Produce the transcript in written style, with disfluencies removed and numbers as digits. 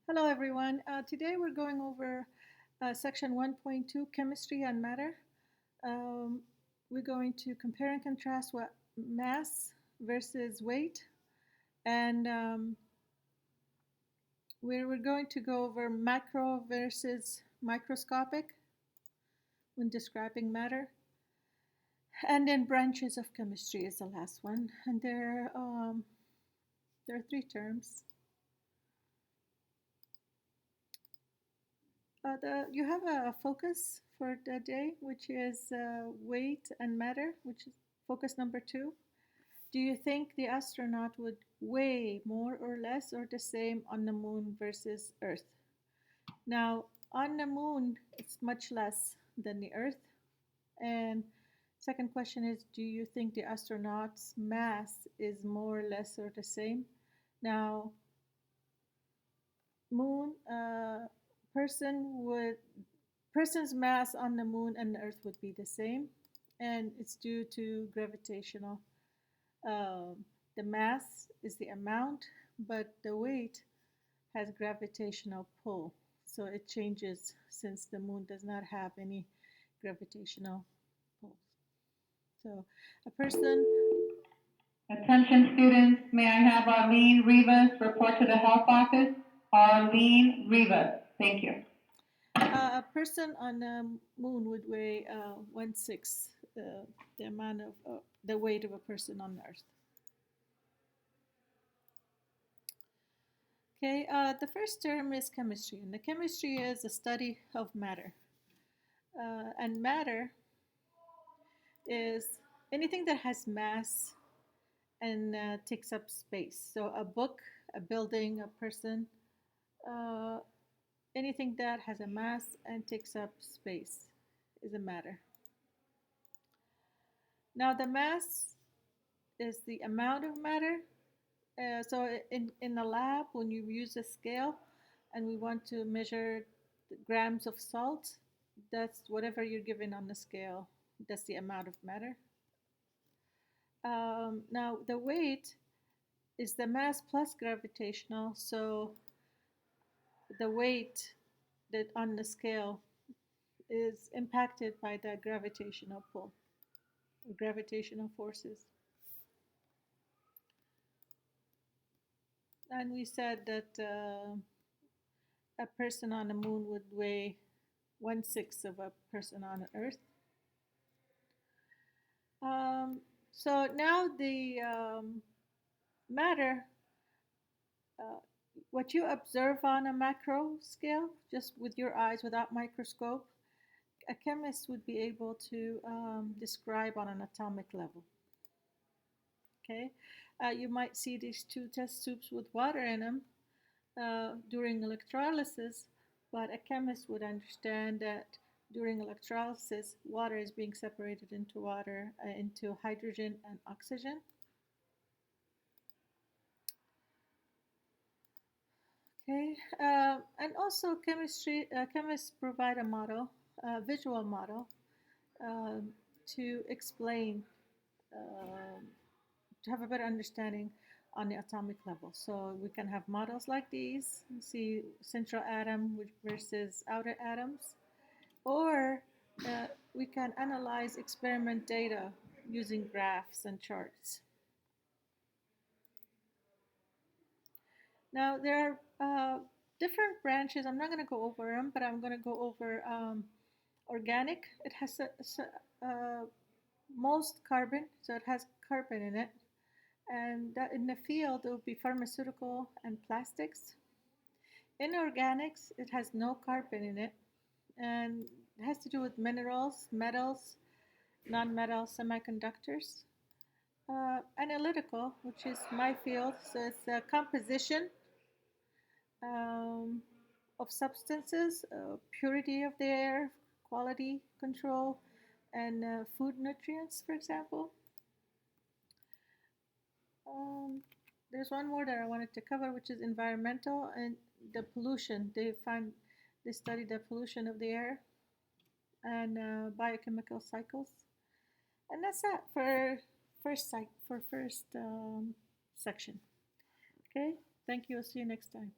Hello, everyone. Today we're going over section 1.2, chemistry and matter. Um, we're going to compare and contrast what mass versus weight, and we're going to go over macro versus microscopic when describing matter, and then branches of chemistry is the last one. And there are three terms. You have a focus for the day, which is weight and matter, which is focus number two. Do you think the astronaut would weigh more or less or the same on the moon versus Earth? Now, on the moon, it's much less than the Earth. And second question is, do you think the astronaut's mass is more or less or the same? Now, moon person would person's mass on the moon and the earth would be the same, and it's due to gravitational. um, the mass is the amount, but the weight has gravitational pull, so it changes since the moon does not have any gravitational pull. So a person Attention students, may I have Arlene Rivas report to the health office? Arlene Rivas, thank you. a person on the moon would weigh 1/6 the amount of the weight of a person on Earth. Okay, the first term is chemistry, and the chemistry is a study of matter. And matter is anything that has mass and takes up space. So a book, a building, a person, uh, anything that has a mass and takes up space is a matter. Now, the mass is the amount of matter. So in the lab, when you use a scale and we want to measure the grams of salt, that's whatever you're given on the scale. That's the amount of matter. Now, the weight is the mass plus gravitational. So the weight that on the scale is impacted by the gravitational pull, or gravitational forces. And we said that a person on the moon would weigh 1/6 of a person on Earth. So now the matter, uh, what you observe on a macro scale, just with your eyes without microscope, a chemist would be able to describe on an atomic level. Okay, you might see these two test tubes with water in them during electrolysis, but a chemist would understand that during electrolysis, water is being separated into hydrogen and oxygen. Okay, and also chemists provide a model, a visual model, um, to explain, um to have a better understanding on the atomic level. So we can have models like these, see central atom versus outer atoms, or we can analyze experiment data using graphs and charts. Now there are different branches. I'm not going to go over them, but I'm going to go over organic. It has most carbon, so it has carbon in it. And that in the field, it would be pharmaceutical and plastics. In organics, it has no carbon in it, and it has to do with minerals, metals, non-metal semiconductors. Analytical, which is my field, so it's a composition um, of substances, purity of the air, quality control, and food nutrients, for example. Um, there's one more that I wanted to cover, which is environmental and the pollution. They study the pollution of the air and biochemical cycles, and that's that for first section. Okay, thank you. I'll see you next time.